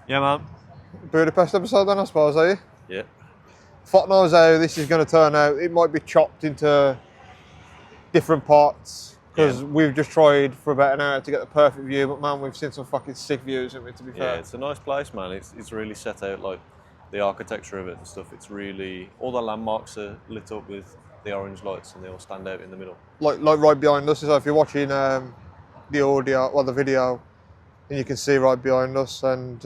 Yeah, man. Budapest episode then, I suppose, are you? Yeah. Fuck knows how this is going to turn out. It might be chopped into different parts because we've just tried for about an hour to get the perfect view, but man, we've seen some fucking sick views of it, to be fair. Yeah, it's a nice place, man. It's really set out, like the architecture of it and stuff. It's really, all the landmarks are lit up with the orange lights and they all stand out in the middle. Like right behind us, so if you're watching the audio or the video, and you can see right behind us, and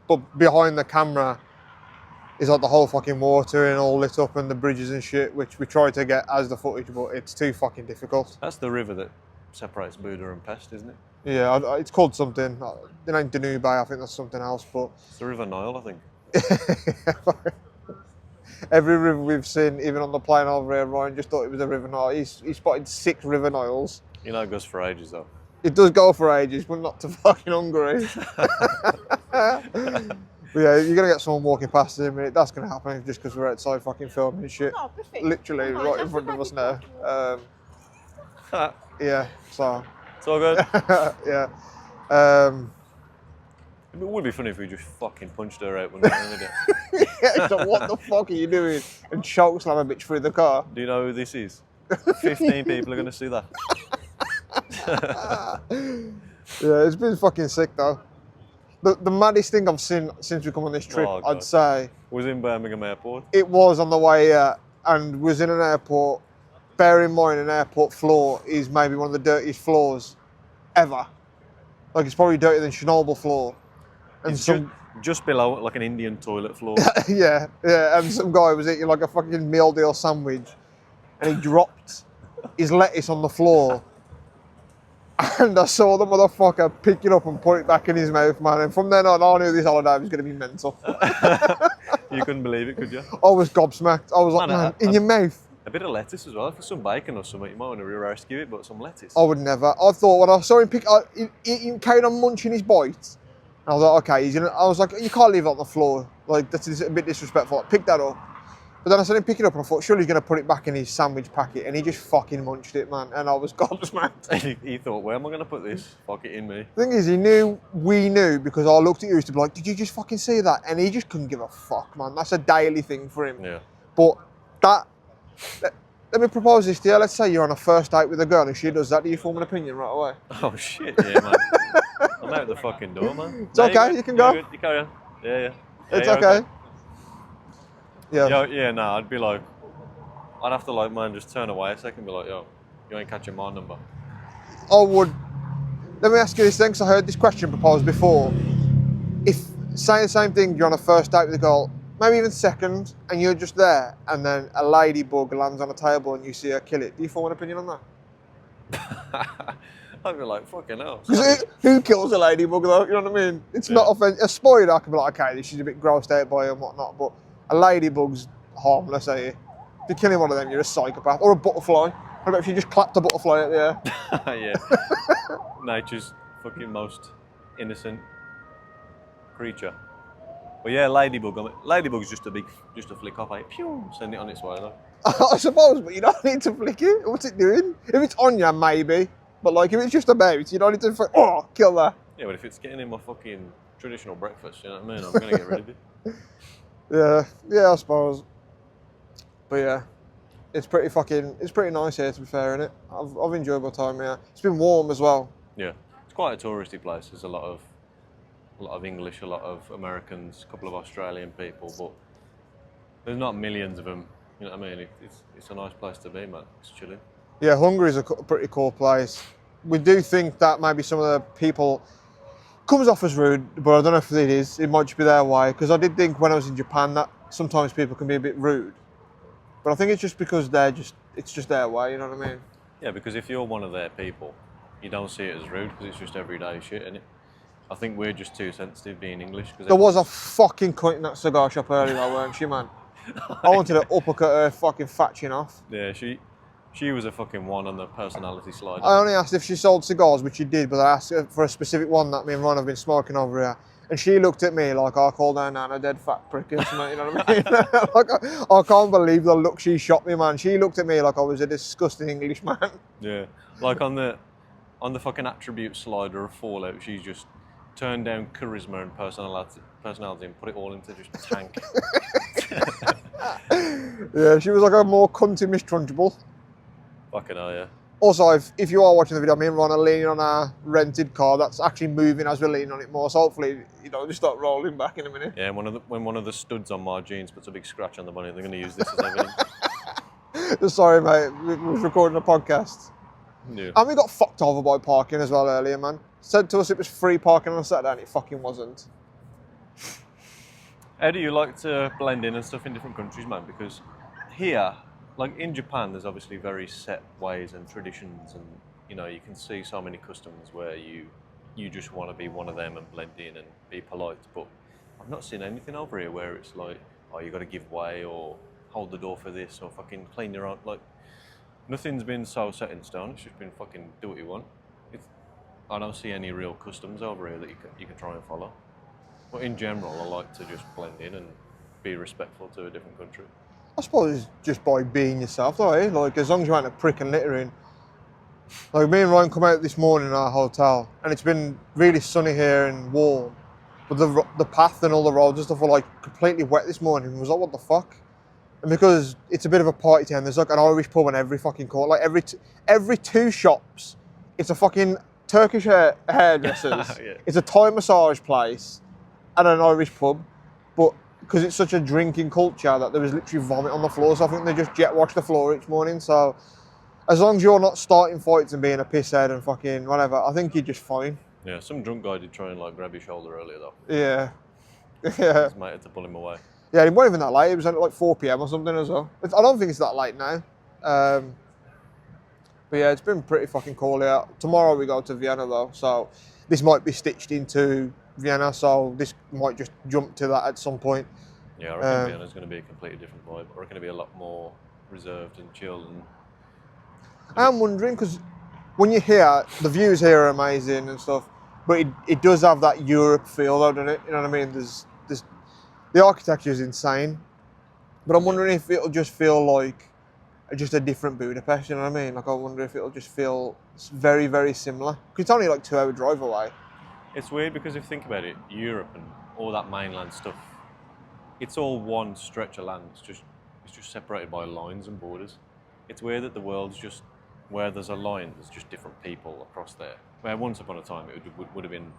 but behind the camera is like the whole fucking water and all lit up and the bridges and shit, which we tried to get as the footage, but it's too fucking difficult. That's the river that separates Buda and Pest, isn't it? Yeah, it's called something. It ain't Danube, I think that's something else, but... It's the River Nile, I think. Every river we've seen, even on the plane over here, Ryan just thought it was a River Nile. He spotted 6 River Niles. You know it goes for ages, though. It does go for ages, but not to fucking Hungary. But yeah, you're going to get someone walking past in a minute. That's going to happen just because we're outside fucking filming and shit. Oh, perfect. Literally right in front of us now. Yeah, so... It's all good. Yeah. It would be funny if we just fucking punched her out when we did it. Yeah, so what the fuck are you doing? And choke slam a bitch through the car. Do you know who this is? 15 people are going to see that. Yeah, it's been fucking sick though. The maddest thing I've seen since we come on this trip, I'd say... Was in Birmingham Airport. It was on the way here, and was in an airport. Bear in mind, an airport floor is maybe one of the dirtiest floors ever. Like, it's probably dirtier than Chernobyl floor. And It's just below, like an Indian toilet floor. yeah, and some guy was eating like a fucking meal deal sandwich, and he dropped his lettuce on the floor. And I saw the motherfucker pick it up and put it back in his mouth, man. And from then on, I knew this holiday was going to be mental. You couldn't believe it, could you? I was gobsmacked. I was like, man, in your mouth. A bit of lettuce as well. For some bacon or something, you might want to rescue it, but some lettuce. I would never. I thought when I saw him pick, he carried on munching his bite. I was like, okay, I was like, you can't leave it on the floor. Like, that's a bit disrespectful. I picked that up. But then I saw him pick it up and I thought, surely he's going to put it back in his sandwich packet. And he just fucking munched it, man. And I was gobsmacked. He thought, where am I going to put this? Fuck it in me. The thing is, we knew, because I looked at you to be like, did you just fucking see that? And he just couldn't give a fuck, man. That's a daily thing for him. Yeah. But let me propose this to you. Let's say you're on a first date with a girl and she does that. Do you form an opinion right away? Oh, shit, yeah, man. I'm out the fucking door, man. It's okay, you can go. You carry on. Yeah. It's okay. Yeah. Yeah, no, I'd be like, I'd have to, like, man, just turn away a second and be like, yo, you ain't catching my number. I would. Let me ask you this thing, because I heard this question proposed before. If, say the same thing, you're on a first date with a girl, maybe even second, and you're just there, and then a ladybug lands on a table and you see her kill it, do you form an opinion on that? I'd be like, fucking hell. Who kills a ladybug though? You know what I mean? It's not offensive. A spider, I can be like, okay, she's a bit grossed out by it and whatnot, but a ladybug's harmless, eh? If you're killing one of them, you're a psychopath. Or a butterfly. What about if you just clapped a butterfly out the air? Yeah. Nature's fucking most innocent creature. But yeah, ladybug's just a flick off, eh? Pew, send it on its way though. I suppose, but you don't need to flick it. What's it doing? If it's on you, maybe. But like, if it's just about, you don't need to kill that. Yeah, but if it's getting in my fucking traditional breakfast, you know what I mean? I'm going to get rid of it. Yeah, I suppose. But yeah, it's pretty nice here, to be fair, innit? I've enjoyed my time here. It's been warm as well. Yeah, it's quite a touristy place. There's a lot of English, a lot of Americans, a couple of Australian people, but there's not millions of them. You know what I mean? It's a nice place to be, man. It's chilling. Yeah, Hungary's a pretty cool place. We do think that maybe some of the people comes off as rude, but I don't know if it is. It might just be their way. Because I did think when I was in Japan that sometimes people can be a bit rude. But I think it's just because it's just their way, you know what I mean? Yeah, because if you're one of their people, you don't see it as rude because it's just everyday shit, innit? I think we're just too sensitive being English. There was a fucking cunt in that cigar shop earlier, though, weren't she, man? I wanted to uppercut her fucking fat chin off. Yeah, she was a fucking one on the personality slide. I only asked if she sold cigars, which she did, but I asked her for a specific one that me and Ron have been smoking over here. And she looked at me like I called her Nan a dead fat prick and something, you know what I mean? Like, I can't believe the look she shot me, man. She looked at me like I was a disgusting English man. Yeah, like on the fucking attribute slider of Fallout, she's just turn down charisma and personality and put it all into just tank. Yeah, she was like a more cunty Miss Trunchbull. Fucking hell, yeah. Also, if you are watching the video, me and Ron are leaning on our rented car that's actually moving as we're leaning on it more. So hopefully, just start rolling back in a minute. Yeah, when one of the studs on my jeans puts a big scratch on the bonnet, they're going to use this as evidence. Sorry, mate. We was recording a podcast. Yeah. And we got fucked over by parking as well earlier, man. Said to us it was free parking on Saturday and it fucking wasn't. How do you like to blend in and stuff in different countries, man? Because here, like in Japan, there's obviously very set ways and traditions, and you can see so many customs where you just want to be one of them and blend in and be polite. But I've not seen anything over here where it's like, oh, you got to give way or hold the door for this or fucking clean your own. Like, nothing's been so set in stone. It's just been fucking do what you want. I don't see any real customs over here that you can try and follow. But in general, I like to just blend in and be respectful to a different country. I suppose just by being yourself, though, eh? Like, as long as you aren't a prick and littering. Like, me and Ryan come out this morning in our hotel, and it's been really sunny here and warm. But the path and all the roads and stuff were, like, completely wet this morning. It was like, what the fuck? And because it's a bit of a party town, there's, like, an Irish pub on every fucking corner. Like, every two shops, it's a fucking Turkish hairdressers. Yeah. It's a Thai massage place and an Irish pub. But because it's such a drinking culture that there was literally vomit on the floor, so I think they just jet wash the floor each morning. So as long as you're not starting fights and being a pisshead and fucking whatever, I think you're just fine. Yeah, some drunk guy did try and like grab your shoulder earlier though. Yeah. Yeah. His mate had to pull him away. Yeah, it wasn't even that late. It was at like 4 p.m. or something as well. I don't think it's that late now. But yeah, it's been pretty fucking cool here. Tomorrow we go to Vienna though, so this might be stitched into Vienna, so this might just jump to that at some point. Yeah, I reckon Vienna's going to be a completely different vibe. I reckon it'll be a lot more reserved and chilled. I'm wondering, because when you hear, the views here are amazing and stuff, but it does have that Europe feel though, doesn't it? You know what I mean? There's the architecture is insane, but I'm wondering if it'll just feel like just a different Budapest, you know what I mean? Like, I wonder if it'll just feel very, very similar. Because it's only like 2 hour drive away. It's weird because if you think about it, Europe and all that mainland stuff, it's all one stretch of land. It's just separated by lines and borders. It's weird that the world's just, where there's a line, there's just different people across there. Where once upon a time it would have been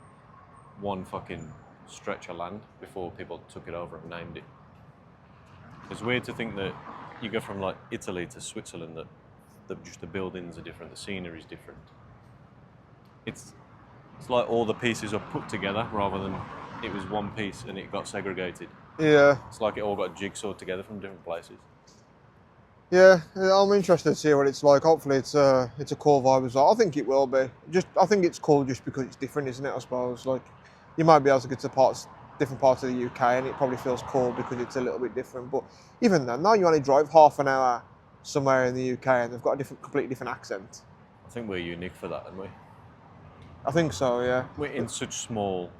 one fucking stretch of land before people took it over and named it. It's weird to think that you go from like Italy to Switzerland, that just the buildings are different, the scenery is different. It's like all the pieces are put together rather than it was one piece and it got segregated. Yeah. It's like it all got jigsawed together from different places. Yeah, I'm interested to see what it's like. Hopefully it's a cool vibe as well. I think it will be. I think it's cool just because it's different, isn't it, I suppose? Like, you might be able to get to different parts of the UK and it probably feels cool because it's a little bit different. But even then, now you only drive half an hour somewhere in the UK and they've got a completely different accent. I think we're unique for that, aren't we? I think so, yeah. We're in such small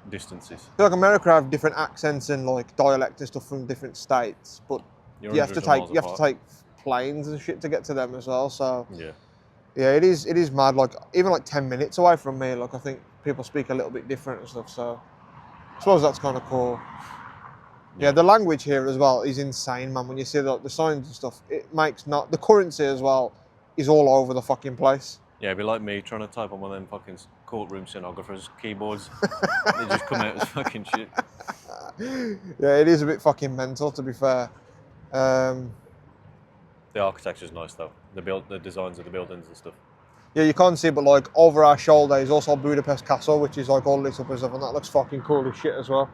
distances. I feel like America have different accents and like dialect and stuff from different states, but you have to take planes and shit to get to them as well. So yeah, it is mad. Like even like 10 minutes away from me, like I think people speak a little bit different and stuff. So I suppose that's kind of cool. Yeah, the language here as well is insane, man. When you see the signs and stuff, it makes the currency as well is all over the fucking place. Yeah, it'd be like me trying to type on one of them fucking courtroom stenographers' keyboards. They just come out as fucking shit. Yeah, it is a bit fucking mental, to be fair. The architecture's nice though. The designs of the buildings and stuff. Yeah, you can't see, but like over our shoulder is also Budapest Castle, which is like all lit up and stuff, and that looks fucking cool as shit as well.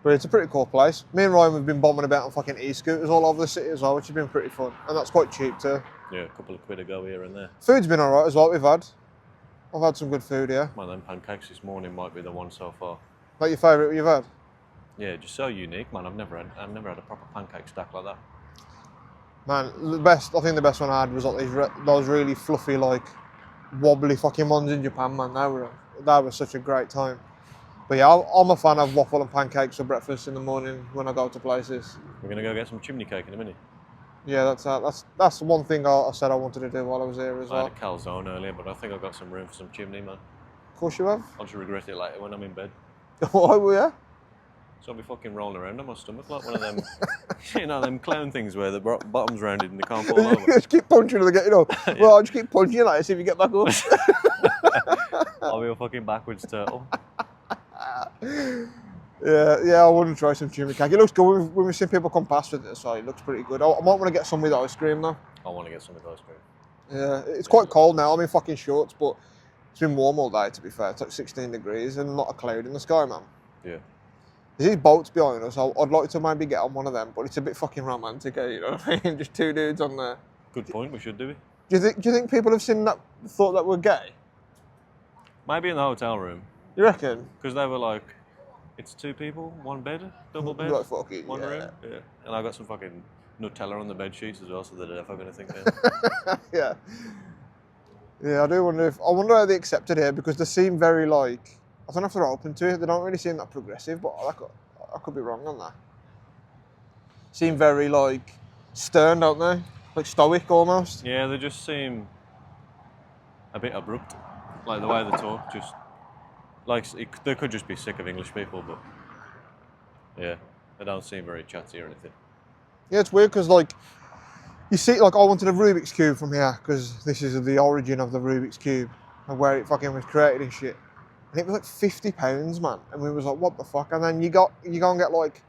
But it's a pretty cool place. Me and Ryan have been bombing about on fucking e-scooters all over the city as well, which has been pretty fun, and that's quite cheap too. Yeah, a couple of quid a go here and there. Food's been alright as well. I've had some good food here. Man, them pancakes this morning might be the one so far. Like your favourite you've had? Yeah, just so unique, man. I've never had a proper pancake stack like that. Man, I think the best one I had was like those really fluffy, like wobbly fucking ones in Japan, man. That was such a great time. But yeah, I'm a fan of waffle and pancakes for breakfast in the morning when I go to places. We're gonna go get some chimney cake in a minute. Yeah, that's one thing I said I wanted to do while I was here as well. I had a calzone earlier, but I think I've got some room for some chimney, man. Of course you have. I'll just regret it later when I'm in bed. Why were you? So I'll be fucking rolling around on my stomach like one of them, them clown things where the bottom's rounded and they can't fall over. Just keep punching and getting up. Yeah. Well, I'll just keep punching you like see if you get back up. I'll be a fucking backwards turtle. Yeah, I wouldn't try some chimney cake. It looks good when we've seen people come past with it, so it looks pretty good. I might want to get some with ice cream though. I want to get some of ice cream. Yeah, it's quite cold now. I'm in fucking shorts, but it's been warm all day to be fair. It's like 16 degrees and not a cloud in the sky, man. Yeah. There's these boats behind us. I'd like to maybe get on one of them, but it's a bit fucking romantic, you know what I mean? Just two dudes on there. Good point, we should do it. Do you think people have seen that, thought that we're gay? Maybe in the hotel room. You reckon? Because they were like, it's two people, one bed, double bed, Like, fuck it, one yeah. room. Yeah. And I got some fucking Nutella on the bed sheets as well, so they're definitely going to think that. Yeah. Yeah, I do wonder I wonder how they accept it here, because they seem very like, I don't know if they're open to it. They don't really seem that progressive, but I could be wrong on that. Seem very like stern, don't they? Like stoic almost. Yeah, they just seem a bit abrupt. Like the way they talk, just like they could just be sick of English people, but yeah, they don't seem very chatty or anything. Yeah, it's weird because like you see, like I wanted a Rubik's Cube from here because this is the origin of the Rubik's Cube and where it fucking was created and shit. And it was like £50, man. And we was like, what the fuck? And then you go and get like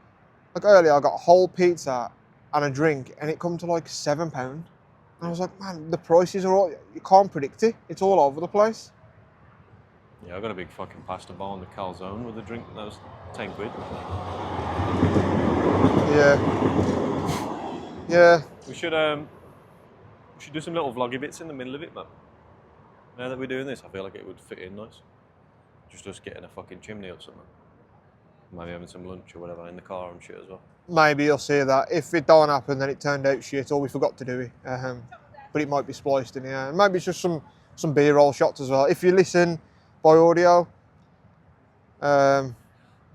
earlier I got a whole pizza and a drink and it come to like £7. And I was like, man, the prices are all, you can't predict it. It's all over the place. Yeah, I got a big fucking pasta bowl in the calzone with a drink that was 10 quid. Yeah. Yeah. We should do some little vloggy bits in the middle of it, man. Now that we're doing this, I feel like it would fit in nice. Just us getting a fucking chimney or something. Maybe having some lunch or whatever in the car and shit as well. Maybe you'll see that. If it don't happen, then it turned out shit or we forgot to do it. But it might be spliced in here. Maybe it's just some B-roll shots as well. If you listen by audio, that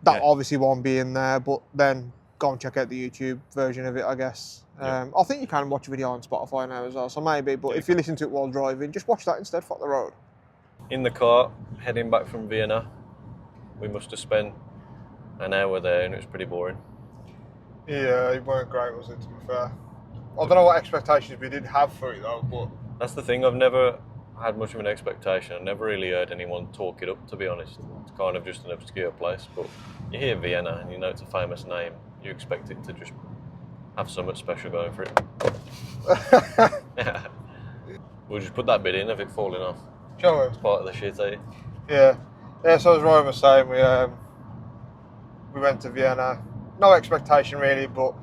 obviously won't be in there, but then go and check out the YouTube version of it, I guess. I think you can watch a video on Spotify now as well, so maybe, but if you listen to it while driving, just watch that instead, fuck the road. In the car, heading back from Vienna, we must have spent an hour there and it was pretty boring. Yeah, it weren't great, was it, to be fair? I don't know what expectations we did have for it though, but... That's the thing, I've never had much of an expectation. I've never really heard anyone talk it up, to be honest. It's kind of just an obscure place, but you hear Vienna and you know it's a famous name. You expect it to just have something special going for it. Yeah. We'll just put that bit in of it falling off. Sure. It's part of the shit, eh? Yeah. Yeah, so as Ryan was saying, we went to Vienna. No expectation really, but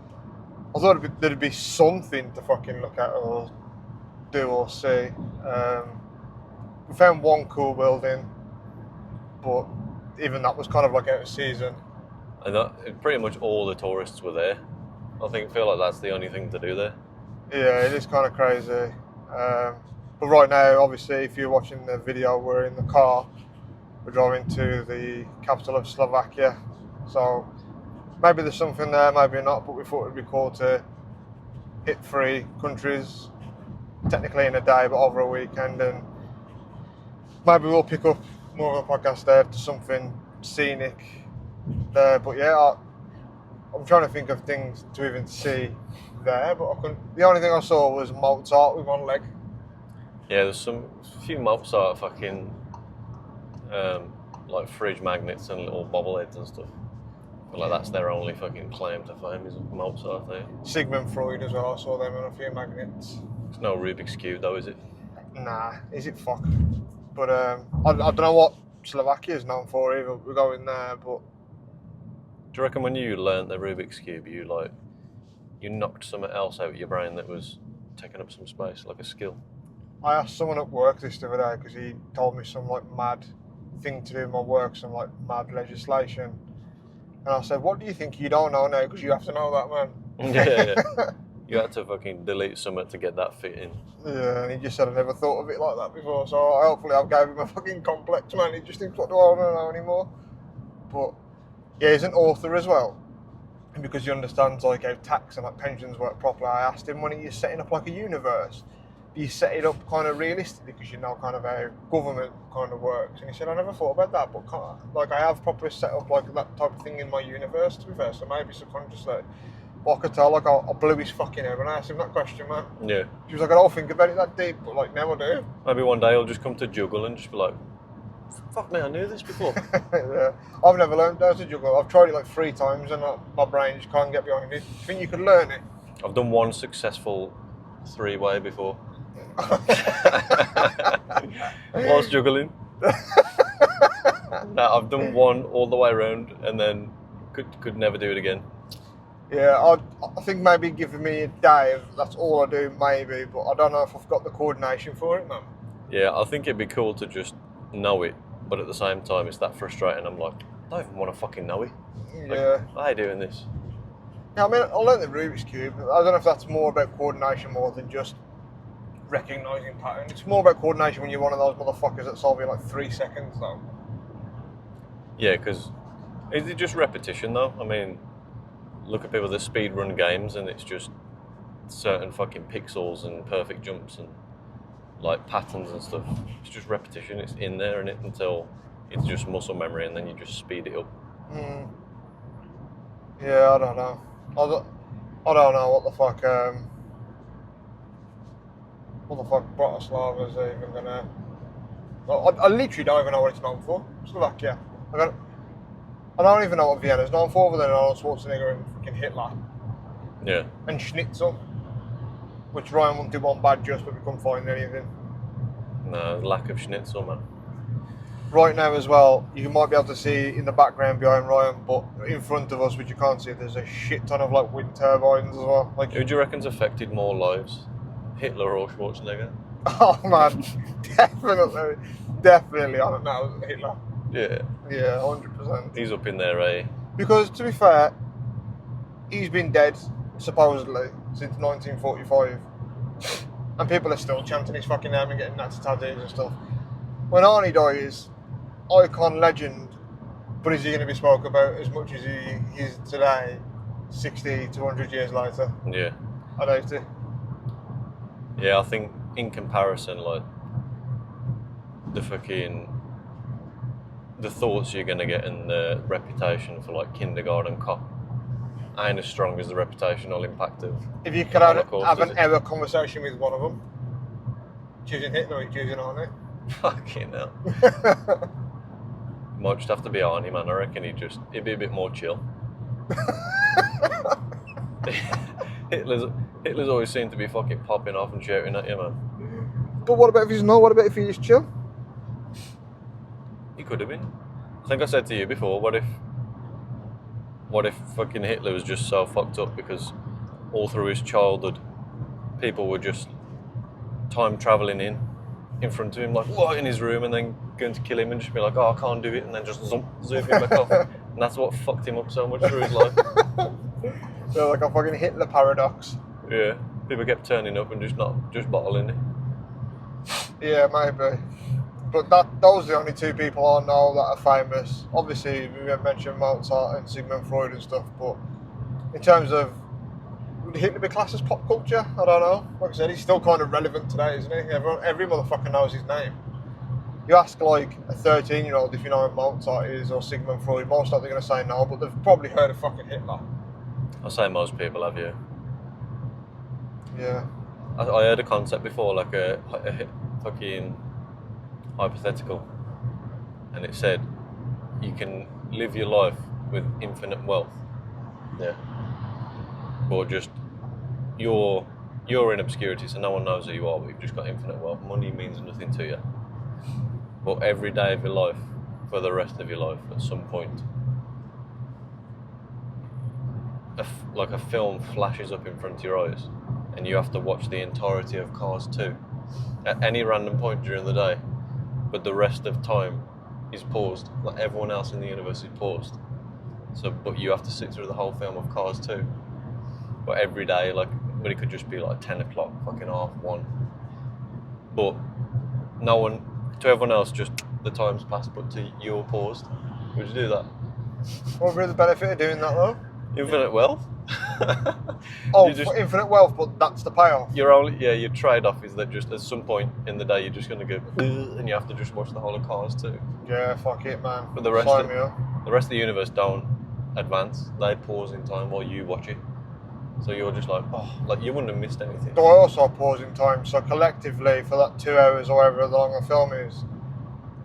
I thought there'd be something to fucking look at or do or see. We found one cool building, but even that was kind of like out of season. And pretty much all the tourists were there. I feel like that's the only thing to do there. Yeah, it is kind of crazy. But right now, obviously, if you're watching the video, we're in the car. We're driving to the capital of Slovakia. So maybe there's something there, maybe not, but we thought it'd be cool to hit 3 countries, technically in a day, but over a weekend. And maybe we'll pick up more of a podcast there to something scenic there. But yeah, I'm trying to think of things to even see there, but the only thing I saw was Mozart with one leg. Yeah, there's a few Mozart fucking like fridge magnets and little bobbleheads and stuff. But like that's their only fucking claim to fame is Mozart there. Sigmund Freud as well, I saw them on a few magnets. It's no Rubik's Cube though, is it? Nah, is it fuck? But I don't know what Slovakia is known for either. We're going there, but... Do you reckon when you learnt the Rubik's Cube, you knocked something else out of your brain that was taking up some space, like a skill? I asked someone at work this the other day because he told me some like mad thing to do in my work, some like mad legislation. And I said, what do you think you don't know now? Because you have to know that, man. Yeah. You had to fucking delete something to get that fit in. Yeah, and he just said, I never thought of it like that before. So hopefully I've gave him a fucking complex, man. He just thinks, what do I want to know anymore? But yeah, he's an author as well. And because he understands like how tax and like pensions work properly, I asked him when he is setting up like a universe, you set it up kind of realistically because you know kind of how government kind of works. And he said, I never thought about that, but like I have properly set up like that type of thing in my universe, to be fair. So maybe subconsciously, but I could tell, like I blew his fucking head when I asked him that question, man. Yeah. He was like, I don't think about it that deep, but like now I do. Maybe one day I'll just come to juggle and just be like, fuck me, I knew this before. Yeah. I've never learned how to juggle. I've tried it like 3 times and my brain just can't get behind it. Do you think you could learn it? I've done one successful 3-way before. Whilst juggling. No, I've done one all the way around and then could never do it again. Yeah, I think maybe giving me a day, that's all I do maybe, but I don't know if I've got the coordination for it, man. Yeah, I think it'd be cool to just know it, but at the same time it's that frustrating. I'm like, I don't even want to fucking know it. Like, Yeah. why are you doing this? Yeah, I mean, I learned the Rubik's Cube. I don't know if that's more about coordination more than just recognising patterns. It's more about coordination when you're one of those motherfuckers that solve it in like 3 seconds, though. Yeah, because is it just repetition though? I mean, look at people that speed run games and it's just certain fucking pixels and perfect jumps and like patterns and stuff. It's just repetition. It's in there and it until it's just muscle memory and then you just speed it up. Yeah, I don't know. I don't know what the fuck Bratislava's even gonna. I literally don't even know what it's known for. Slovakia. I don't even know what Vienna's known for, other than Arnold Schwarzenegger and fucking Hitler. Yeah. And Schnitzel, which Ryan won't do one bad just, but we couldn't find anything. No, lack of schnitzel, man. Right now as well, you might be able to see in the background behind Ryan, but in front of us, which you can't see, there's a shit ton of like wind turbines as well. Like, who do you reckon's affected more lives, Hitler or Schwarzenegger? oh man, definitely, I don't know, Hitler. Yeah. Yeah, 100%. He's up in there, eh? Because to be fair, he's been dead supposedly since 1945, and people are still chanting his fucking name and getting Nazi tattoos and stuff. When Arnie dies, icon legend, but is he going to be spoke about as much as he is today, 60 to 100 years later? Yeah. I doubt it. Yeah, I think in comparison, like the thoughts you're gonna get and the reputation for like kindergarten cop ain't as strong as the reputational impact of. If you could have an it? hour conversation with one of them, choosing Hitler or choosing Arnie? Fucking hell. Might just have to be Arnie, man. I reckon he'd be a bit more chill. Hitler's always seemed to be fucking popping off and shouting at you, man. But what about if he's not? What about if he's chill? He could have been. I think I said to you before, what if fucking Hitler was just so fucked up because all through his childhood people were just time travelling in front of him, like, what, in his room, and then going to kill him and just be like, oh, I can't do it, and then just zoom him back off. And that's what fucked him up so much through his life. So like a fucking Hitler paradox. Yeah, people kept turning up and just bottling it. Yeah, maybe. But those are the only 2 people I know that are famous. Obviously, we mentioned Mozart and Sigmund Freud and stuff, but in terms of, would Hitler be classed as pop culture? I don't know. Like I said, he's still kind of relevant today, isn't he? Every motherfucker knows his name. You ask like a 13-year-old if you know who Mozart is or Sigmund Freud, most likely they're going to say no, but they've probably heard of fucking Hitler. I'll say most people have, yeah. Yeah. I heard a concept before, like a fucking hypothetical, and it said you can live your life with infinite wealth, yeah, but just you're in obscurity, so no one knows who you are, but you've just got infinite wealth. Money means nothing to you, but every day of your life, for the rest of your life, at some point, like a film flashes up in front of your eyes, and you have to watch the entirety of Cars 2 at any random point during the day, but the rest of time is paused. Like everyone else in the universe is paused. So, but you have to sit through the whole film of Cars 2. But every day, like, but it could just be like 10 o'clock, fucking 1:30. But no one, to everyone else, just the time's passed, but to you're paused. Would you do that? What would be the benefit of doing that though? Infinite wealth. Oh, You just- for infinite wealth, but that's the payoff. your trade-off is that just at some point in the day you're just going to go and you have to just watch the whole of Cars too. Yeah, fuck it, man. But the rest Sign of- me up. The rest of the universe don't advance. They pause in time while you watch it. So you're just like, oh, like you wouldn't have missed anything. Do I also pause in time? So collectively, for that 2 hours or however long the film is,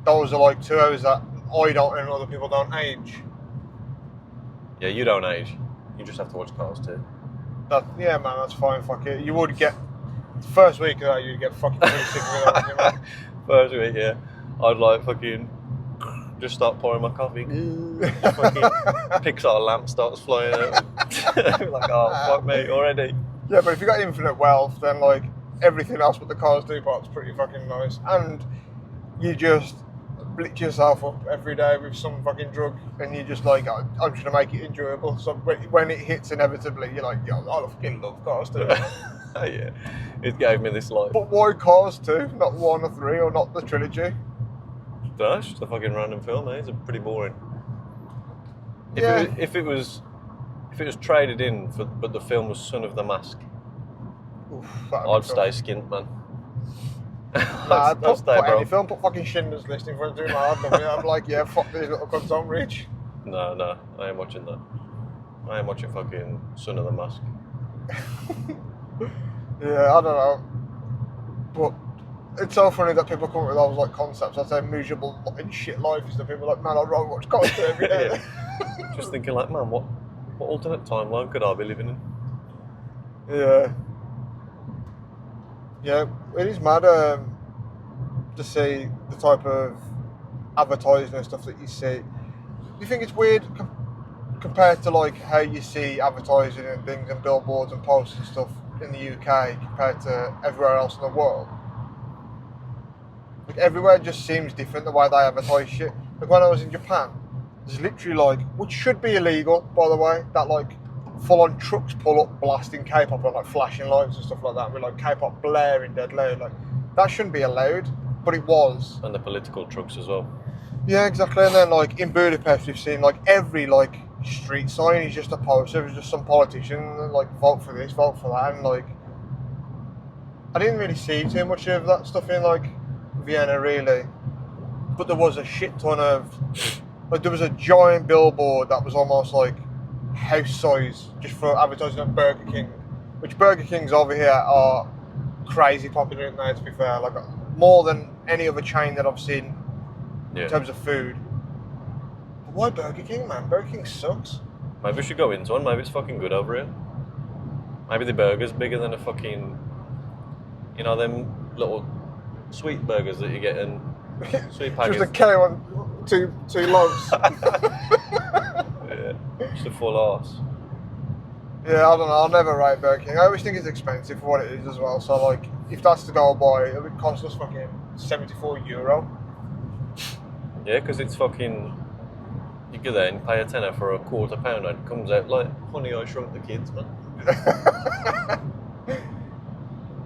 those are like 2 hours that I don't and other people don't age. Yeah, you don't age. You just have to watch Cars too. Yeah, man, that's fine. Fuck it. You would get first week of that, you'd get fucking pretty sick of it, wouldn't you, man? First week, yeah. I'd like fucking just start pouring my coffee. Fucking Pixar lamp starts flying out. Like, oh, fuck me, already. Yeah, but if you got infinite wealth, then like everything else but the Cars 2 part's pretty fucking nice. And you just blitz yourself up every day with some fucking drug and you just like, I'm trying to make it enjoyable. So when it hits inevitably, you're like, yo, I fucking love Cars 2. Yeah, it gave me this life. But why Cars 2? Not 1 or 3 or not the trilogy? No, it's just a fucking random film, eh? It's pretty boring. Yeah. If it was traded in, but the film was Son of the Mask, Oof, I'd stay skint, man. Nah, I'd put stay, bro. any film, put fucking Schindler's List in front of my head. I'm like, yeah, fuck these little cunts on rich. No, I ain't watching that. I ain't watching fucking Son of the Mask. Yeah, I don't know. But it's so funny that people come up with those like concepts. I say miserable and shit life is that people are like, man, I'd rather watch Cars 2 every day. Yeah. Just thinking like, man, what alternate timeline could I be living in? Yeah. Yeah, it is mad to see the type of advertising and stuff that you see. Do you think it's weird compared to like how you see advertising and things and billboards and posters and stuff in the UK compared to everywhere else in the world? Like everywhere just seems different the way they advertise shit. Like when I was in Japan, there's literally like, which should be illegal by the way, that like full-on trucks pull up blasting K-pop and like flashing lights and stuff like that with like K-pop blaring dead loud. Like that shouldn't be allowed, but it was. And the political trucks as well. Yeah, exactly. And then like in Budapest, we've seen like every like street sign is just a poster. It's just some politician like vote for this, vote for that, and like I didn't really see too much of that stuff in like Vienna really, but there was a shit ton of like there was a giant billboard that was almost like house size just for advertising at Burger King, which Burger Kings over here are crazy popular now, to be fair, like more than any other chain that I've seen in terms of food. But why Burger King, man? Burger King sucks. Maybe we should go into one. Maybe it's fucking good over here. Maybe the burger's bigger than a fucking, you know, them little sweet burgers that you get in sweet packets. Just a K on two loaves. Yeah, just a full arse. Yeah, I don't know. I'll never rate Burger King. I always think it's expensive for what it is as well. So like, if that's to go by, it would cost us fucking €74. Yeah, because it's fucking. You go there and pay a tenner for a quarter pounder, and it comes out like Honey, I Shrunk the Kids, man.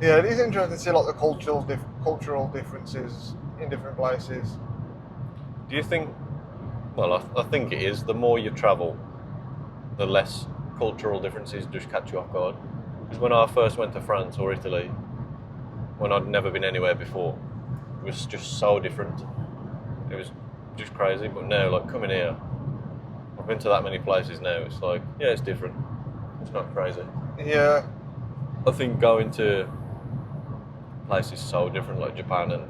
Yeah, it is interesting to see like the cultural differences in different places. Do you think? Well, I think it is. The more you travel, the less cultural differences just catch you off guard. Because when I first went to France or Italy, when I'd never been anywhere before, it was just so different. It was just crazy. But now, like coming here, I've been to that many places now. It's like, yeah, it's different. It's not crazy. Yeah. I think going to places so different, like Japan and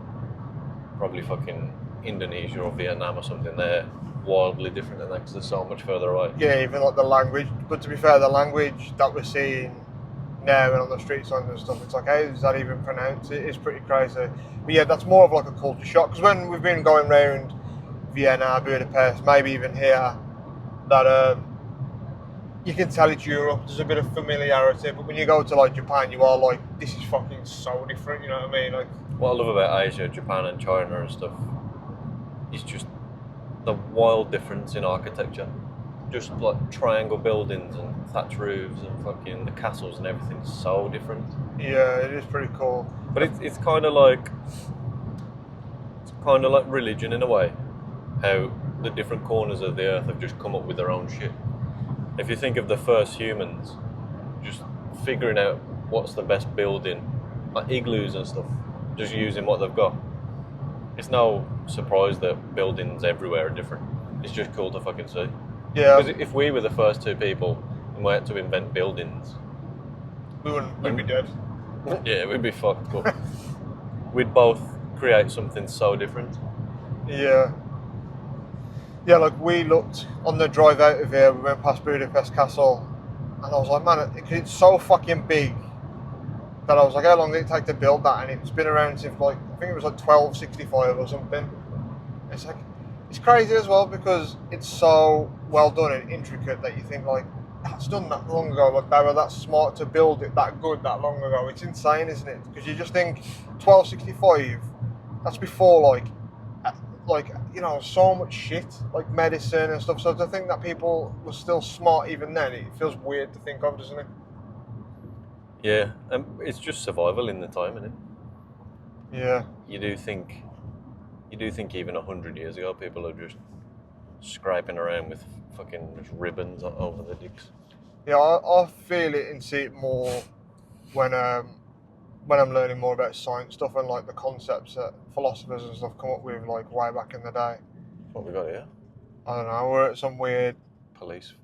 probably fucking Indonesia or Vietnam or something, they're wildly different than that because they're so much further away. Yeah, even like the language. But to be fair, the language that we're seeing now and on the street signs and stuff, it's like, how is that even pronounced? It is pretty crazy. But yeah, that's more of like a culture shock. Because when we've been going around Vienna, Budapest, maybe even here, that you can tell it's Europe. There's a bit of familiarity. But when you go to like Japan, you are like, this is fucking so different. You know what I mean? Like, what I love about Asia, Japan and China and stuff is just the wild difference in architecture. Just like triangle buildings and thatch roofs and fucking the castles and everything's so different. yeah, it is pretty cool. But it's kind of like religion in a way. How the different corners of the earth have just come up with their own shit. If you think of the first humans, just figuring out what's the best building, like igloos and stuff, just using what they've got. It's no surprise that buildings everywhere are different. It's just cool to fucking see. Yeah. Because if we were the first two people and we had to invent buildings, we'd be dead. Yeah, we'd be fucked. But we'd both create something so different. Yeah. Yeah, like we looked on the drive out of here, we went past Budapest Castle, and I was like, man, it's so fucking big that I was like, how long did it take to build that? And it's been around since like, I think it was like 1265 or something. It's like, it's crazy as well because it's so well done and intricate that you think like, that's done that long ago, like they were that smart to build it that good that long ago. It's insane, isn't it? Because you just think 1265, that's before like you know, so much shit like medicine and stuff. So to think that people were still smart even then, it feels weird to think of, doesn't it? Yeah, it's just survival in the time, isn't it? Yeah. You do think even 100 years ago people are just scraping around with fucking just ribbons over the dicks. Yeah, I feel it and see it more when I'm learning more about science stuff and like the concepts that philosophers and stuff come up with like way back in the day. What we got here? I don't know, we're at some weird Police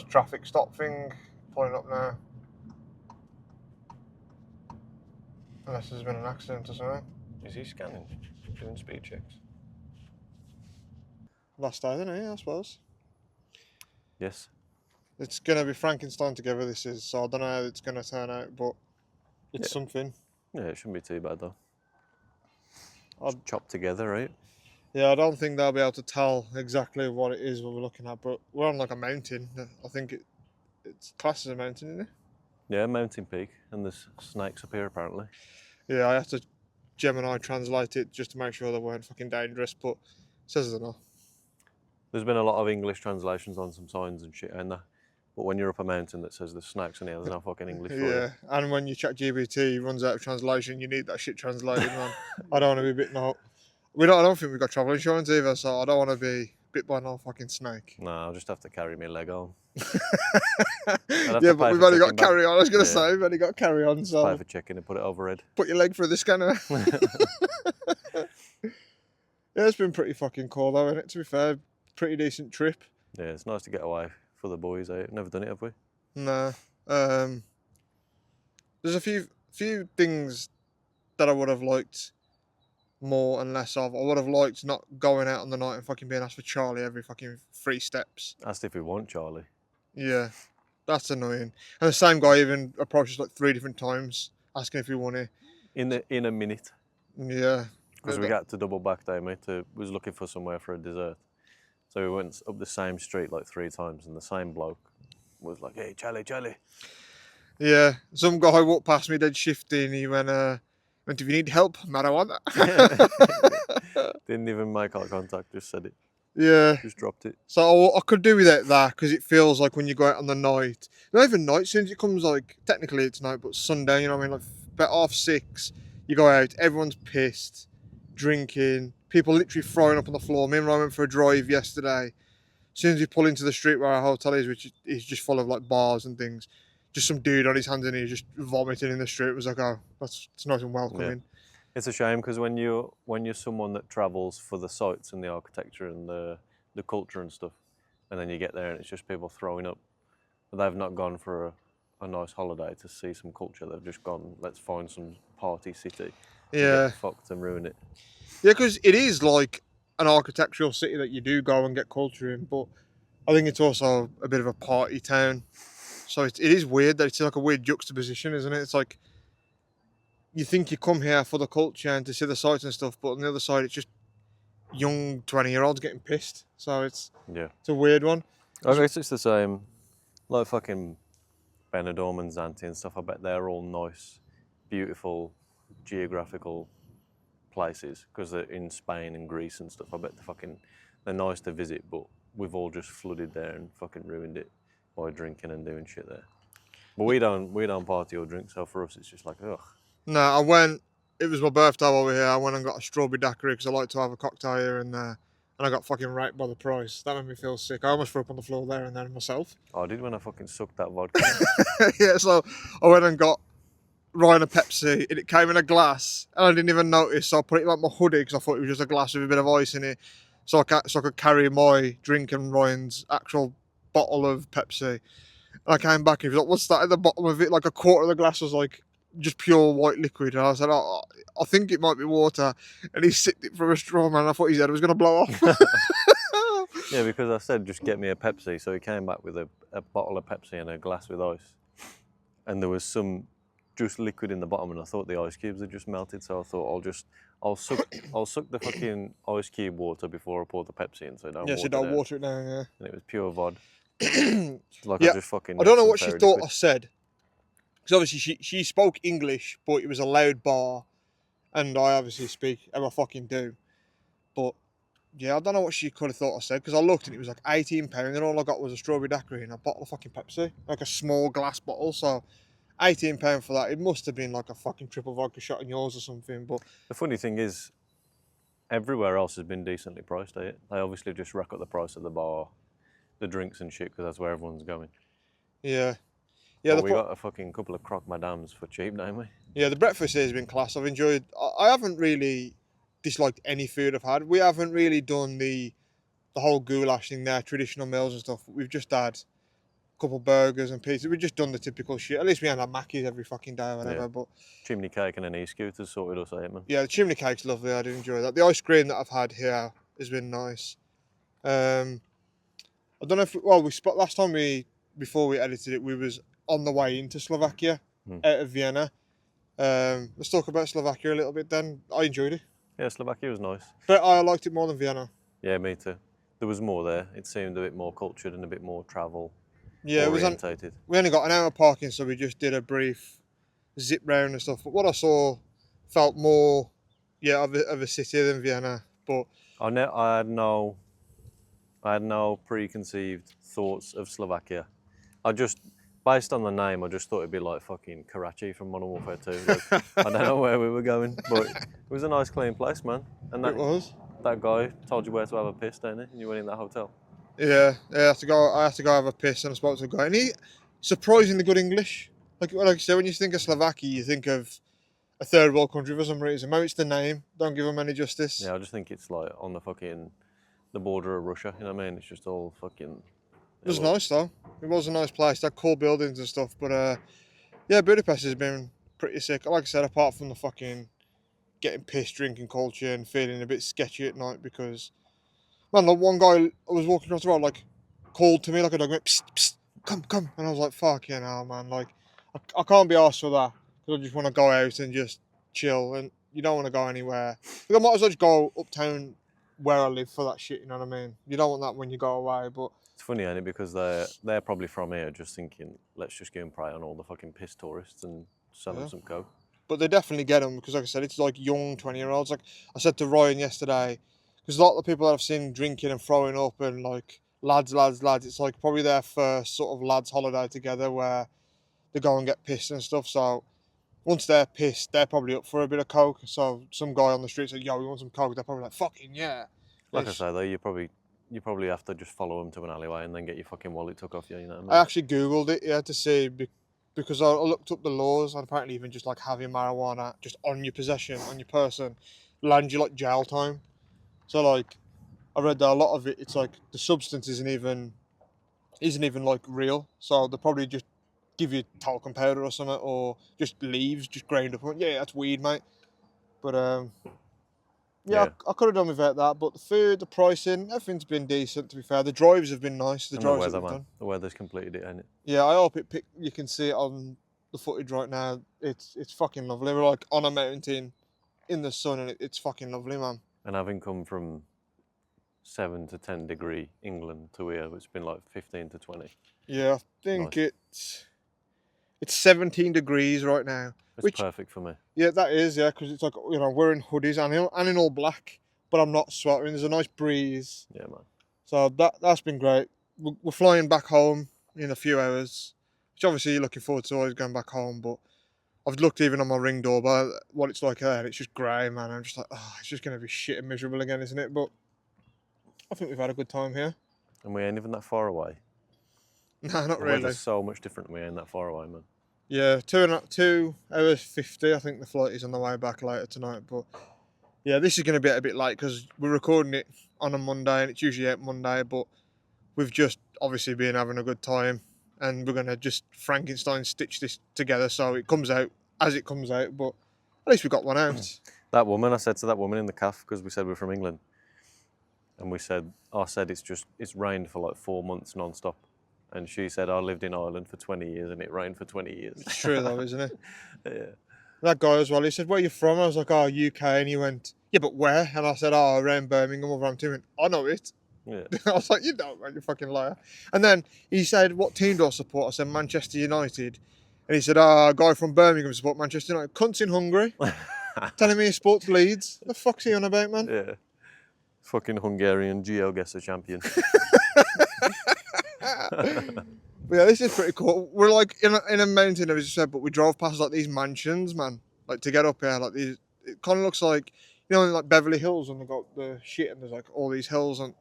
traffic stop thing pulling up now. Unless there's been an accident or something. Is he scanning? Doing speed checks? Last day, isn't it? I suppose. Yes. It's going to be Frankenstein together, this is, so I don't know how it's going to turn out, but it's something. Yeah, it shouldn't be too bad though. I'd chop together, right? Yeah, I don't think they'll be able to tell exactly what it is what we're looking at, but we're on like a mountain. I think it's classed as a mountain, isn't it? Yeah, mountain peak, and there's snakes up here apparently. Yeah, I have to Gemini translate it just to make sure they weren't fucking dangerous, but it says they're not. There's been a lot of English translations on some signs and shit, and but when you're up a mountain that says there's snakes in here, there's no fucking English for Yeah, it. and when you chat GBT runs out of translation, you need that shit translated, man. I don't want to be bitten out. I don't think we've got travel insurance either, so I don't want to be bit by no fucking snake. No, I'll just have to carry my leg on. Yeah, but we've only got carry on. I was going to say, we've only got carry on, so pay for checking and put it overhead. Put your leg through the scanner. Yeah, it's been pretty fucking cool though, isn't it? To be fair, pretty decent trip. Yeah, it's nice to get away for the boys. Never done it, have we? No. There's a few things that I would have liked more and less of. I would have liked not going out on the night and fucking being asked for Charlie every fucking 3 steps. Asked if we want Charlie. Yeah, that's annoying. And the same guy even approached us like 3 different times asking if we want it. In a minute. Yeah. Because we got to double back there, mate. Was looking for somewhere for a dessert. So we went up the same street like 3 times, and the same bloke was like, "Hey, Charlie, Charlie." Yeah, some guy walked past me dead shifty, and he went, if you need help, marijuana. Didn't even make eye contact, just said it. Yeah. Just dropped it. So I could do without that, because it feels like when you go out on the night, not even night, as soon as it comes like, technically it's night, but sundown, you know what I mean? Like about 6:30, you go out, everyone's pissed, drinking, people literally throwing up on the floor. Me and Ryan went for a drive yesterday. As soon as we pull into the street where our hotel is, which is just full of like bars and things, just some dude on his hands and knees just vomiting in the street. It was like, oh, it's nice and welcoming. Yeah. It's a shame because when you're someone that travels for the sights and the architecture and the culture and stuff, and then you get there and it's just people throwing up, but they've not gone for a nice holiday to see some culture. They've just gone, let's find some party city. Yeah. Get fucked and ruin it. Yeah, because it is like an architectural city that you do go and get culture in, but I think it's also a bit of a party town. So it is weird that it's like a weird juxtaposition, isn't it? It's like you think you come here for the culture and to see the sights and stuff, but on the other side, it's just young 20-year-olds getting pissed. So it's a weird one. I guess it's the same, like fucking Benidorm and Zante and stuff. I bet they're all nice, beautiful, geographical places because they're in Spain and Greece and stuff. I bet they're nice to visit, but we've all just flooded there and fucking ruined it by drinking and doing shit there. But we don't party or drink, so for us it's just like, ugh. No, it was my birthday over here. I went and got a strawberry daiquiri because I like to have a cocktail here and there. And and I got fucking raped by the price. That made me feel sick. I almost threw up on the floor there and then myself. I did when I fucking sucked that vodka. Yeah, so I went and got Ryan a Pepsi, and it came in a glass, and I didn't even notice. So I put it in like my hoodie because I thought it was just a glass with a bit of ice in it, so I could carry my drink and Ryan's actual bottle of Pepsi. And I came back and he was like, "What's that at the bottom of it?" Like a quarter of the glass was like just pure white liquid, and I said, "Oh, I think it might be water." And he sipped it from a straw, man. I thought his head was gonna blow off. Yeah, because I said just get me a Pepsi, so he came back with a bottle of Pepsi and a glass with ice, and there was some just liquid in the bottom, and I thought the ice cubes had just melted, so I thought I'll suck the fucking ice cube water before I pour the Pepsi in, so don't Yeah, so don't water it down. Yeah. And it was pure vod. Like Yeah, I just fucking. I don't know what she thought I said, because obviously she spoke English, but it was a loud bar, and I obviously speak, and I fucking do. But yeah, I don't know what she could have thought I said, because I looked and it was like £18, and all I got was a strawberry daiquiri and a bottle of fucking Pepsi, like a small glass bottle. So £18 for that. It must have been like a fucking triple vodka shot in yours or something. But the funny thing is, everywhere else has been decently priced. They obviously just rack up the price of the bar, the drinks and shit, because that's where everyone's going. yeah, yeah. But we got a fucking couple of croque madames for cheap, don't we? Yeah, the breakfast here has been class. I've enjoyed. I haven't really disliked any food I've had. We haven't really done the whole goulash thing there, traditional meals and stuff. We've just had a couple burgers and pizza. We've just done the typical shit. At least we haven't had Mackey's every fucking day or whatever. Yeah. But Chimney cake and an e-scooter sorted us out, man. yeah, the chimney cake's lovely. I did enjoy that. The ice cream that I've had here has been nice. I don't know if last time before we edited it, we was on the way into Slovakia out of Vienna. Let's talk about Slovakia a little bit then. I enjoyed it. Yeah, Slovakia was nice. But I liked it more than Vienna. Yeah, me too. There was more there. It seemed a bit more cultured and a bit more travel orientated. We only got an hour parking, so we just did a brief zip round and stuff. But what I saw felt more, of a city than Vienna. But I had no preconceived thoughts of Slovakia. Based on the name, I just thought it'd be like fucking Karachi from Modern Warfare 2. Like, I don't know where we were going, but it was a nice, clean place, man. And it was. That guy told you where to have a piss, don't he? And you went in that hotel. Yeah, I had to go have a piss, and I spoke to a guy, and he surprisingly good English. Like I said, when you think of Slovakia, you think of a third world country for some reason. Maybe it's the name. Don't give them any justice. Yeah, I just think it's like on the border of Russia. You know what I mean? It's just all fucking. It was nice though. It was a nice place. They had cool buildings and stuff. But yeah, Budapest has been pretty sick. Like I said, apart from the fucking getting pissed, drinking culture, and feeling a bit sketchy at night because, man, like one guy I was walking across the road, like, called to me like a dog, went, psst, psst, come. And I was like, fuck yeah, no, man. Like, I can't be arsed for that because I just want to go out and just chill. And you don't want to go anywhere. Like, I might as well just go uptown where I live for that shit, you know what I mean? You don't want that when you go away, but... It's funny, ain't it? Because they're probably from here just thinking, let's just go and prey on all the fucking piss tourists and sell them some coke. But they definitely get them because, like I said, it's like young 20-year-olds. Like I said to Ryan yesterday, because a lot of the people that I've seen drinking and throwing up and like lads, it's like probably their first sort of lads holiday together where they go and get pissed and stuff. So once they're pissed, they're probably up for a bit of coke. So some guy on the street said, yo, we want some coke. They're probably like, fucking yeah. Like I say though, you probably have to just follow them to an alleyway and then get your fucking wallet took off you, you know what I mean? I actually Googled it, to see, because I looked up the laws, and apparently even just like having marijuana just on your possession, on your person, lands you like jail time. So like, I read that a lot of it, it's like the substance isn't even like real. So they'll probably just give you talcum powder or something, or just leaves, just ground up. Yeah, that's weed, mate. But yeah, I could have done without that, but the food, the pricing, everything's been decent, to be fair. The drives have been nice. The drives weather, man. The weather's completed it, ain't it? Yeah, I hope you can see it on the footage right now. It's fucking lovely. We're like on a mountain in the sun, and it's fucking lovely, man. And having come from 7 to 10 degree England to here, it's been like 15 to 20. Yeah, I think it's 17 degrees right now. It's perfect for me. Yeah, that is, because it's like, we're in hoodies and in all black, but I'm not sweating. There's a nice breeze. Yeah, man. So that's been great. We're flying back home in a few hours, which obviously you're looking forward to always going back home, but I've looked even on my Ring doorbell what it's like there, and it's just grey, man. I'm just like, it's just going to be shit and miserable again, isn't it? But I think we've had a good time here. And we ain't even that far away. No, not The really. weather's so much different and we ain't that far away, man. Yeah, 2 hours 50. I think the flight is on the way back later tonight. But yeah, this is going to be a bit late because we're recording it on a Monday and it's usually out Monday. But we've just obviously been having a good time and we're going to just Frankenstein stitch this together so it comes out as it comes out. But at least we got one out. That woman, I said to that woman in the cafe, because we said we're from England, and I said it's rained for like 4 months non-stop. And she said, I lived in Ireland for 20 years and it rained for 20 years. It's true though, isn't it? Yeah. That guy as well, he said, where are you from? I was like, oh, UK. And he went, yeah, but where? And I said, oh, around Birmingham or Wolverhampton. He went, I know it. Yeah. I was like, you don't, man, you fucking liar. And then he said, what team do I support? I said, Manchester United. And he said, oh, a guy from Birmingham support Manchester United. Cunts in Hungary. Telling me he sports Leeds. What the fuck's he on about, man? Yeah. Fucking Hungarian GeoGuessr champion. But yeah, this is pretty cool. We're like in a mountain, as you said, but we drove past like these mansions, man. Like to get up here, like these, it kind of looks like, you know, like Beverly Hills, and they've got the shit, and there's like all these hills and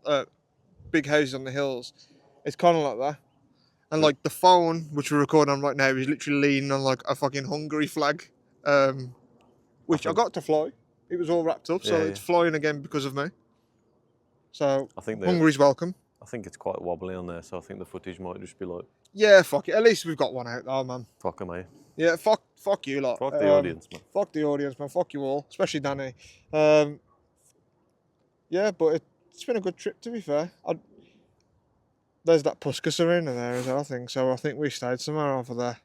big houses on the hills. It's kind of like that. And like the phone, which we're recording on right now, is literally leaning on like a fucking Hungary flag, which I got to fly. It was all wrapped up, so it's flying again because of me. So I think Hungary's welcome. I think it's quite wobbly on there, so I think the footage might just be like, yeah, fuck it. At least we've got one out though, man. fuck 'em, eh? Yeah, fuck you lot. Fuck the audience, man. Fuck the audience, man. Fuck you all, especially Danny. Yeah, but it's been a good trip, to be fair. There's that Puskas Arena there as well, I think. So I think we stayed somewhere over there.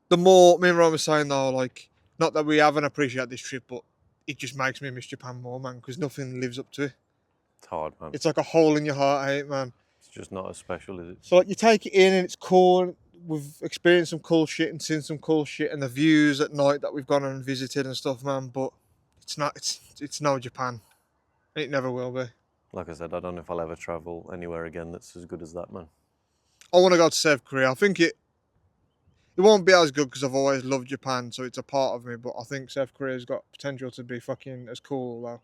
The more, me and Ron were saying though, like, not that we haven't appreciated this trip, but it just makes me miss Japan more, man, because nothing lives up to it. It's hard, man. It's like a hole in your heart, I hate, man. It's just not as special, is it? So like you take it in and it's cool. And we've experienced some cool shit and seen some cool shit, and the views at night that we've gone and visited and stuff, man. But it's not. It's no Japan. It never will be. Like I said, I don't know if I'll ever travel anywhere again that's as good as that, man. I want to go to South Korea. I think it won't be as good because I've always loved Japan, so it's a part of me. But I think South Korea's got potential to be fucking as cool though.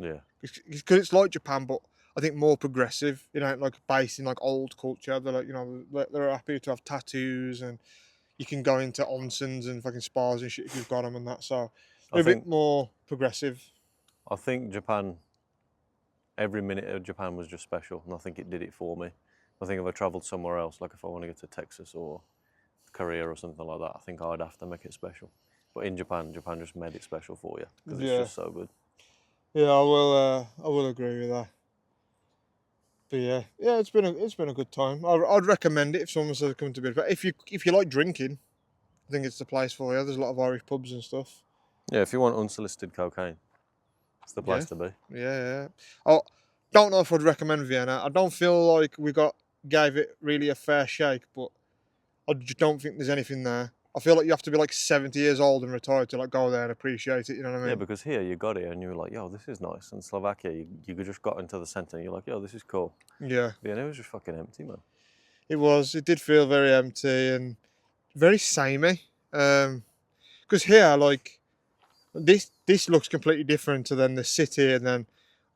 Yeah. Because it's like Japan, but I think more progressive. You know, like based in like old culture. They're like, you know, they're happy to have tattoos, and you can go into onsens and fucking spas and shit if you've got them and that. So they're a bit more progressive. I think Japan, every minute of Japan was just special, and I think it did it for me. I think if I travelled somewhere else, like if I want to go to Texas or Korea or something like that, I think I'd have to make it special. But in Japan just made it special for you because it's just so good. Yeah, I will agree with that. But yeah, it's been a good time. I'd recommend it if someone says come to Budapest. If you like drinking, I think it's the place for you. There's a lot of Irish pubs and stuff. Yeah, if you want unsolicited cocaine, it's the place to be. Yeah. I don't know if I'd recommend Vienna. I don't feel like we gave it really a fair shake, but I just don't think there's anything there. I feel like you have to be like 70 years old and retired to like go there and appreciate it. You know what I mean? Yeah, because here you got it and you were like, yo, this is nice. And Slovakia, you just got into the centre and you're like, yo, this is cool. Yeah. Vienna was just fucking empty, man. It was. It did feel very empty and very samey. Because here, like, this looks completely different to then the city, and then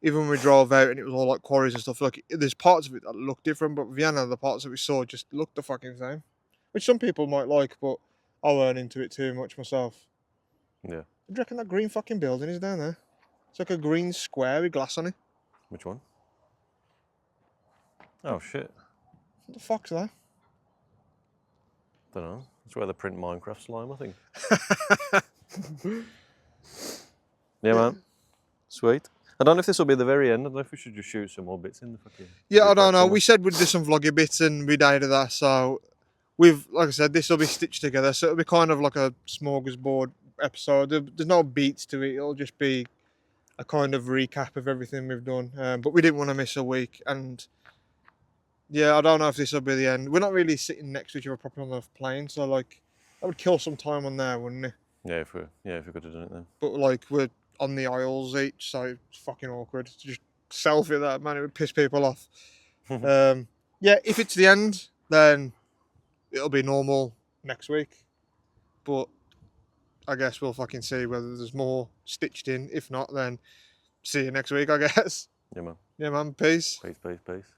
even when we drove out and it was all like quarries and stuff, like there's parts of it that look different, but Vienna, the parts that we saw just looked the fucking same, which some people might like, but I weren't into it too much myself. Yeah. Do you reckon that green fucking building is down there? It's like a green square with glass on it. Which one? Oh shit. What the fuck's that? Don't know. That's where they print Minecraft slime, I think. Yeah, man. Sweet. I don't know if this will be the very end. I don't know if we should just shoot some more bits in the fucking... Yeah, I don't know. We said we'd do some vloggy bits and we did that, so like I said, this will be stitched together, so it'll be kind of like a smorgasbord episode. There's no beats to it. It'll just be a kind of recap of everything we've done. But we didn't want to miss a week, and yeah, I don't know if this will be the end. We're not really sitting next to each other properly on the plane, so like that would kill some time on there, wouldn't it? Yeah, if we could have done it then. But like we're on the aisles each, so it's fucking awkward to just selfie that, man. It would piss people off. Yeah, if it's the end, then it'll be normal next week. But I guess we'll fucking see whether there's more stitched in. If not, then see you next week, I guess. Yeah, man. Yeah, man. Peace. Peace, peace, peace.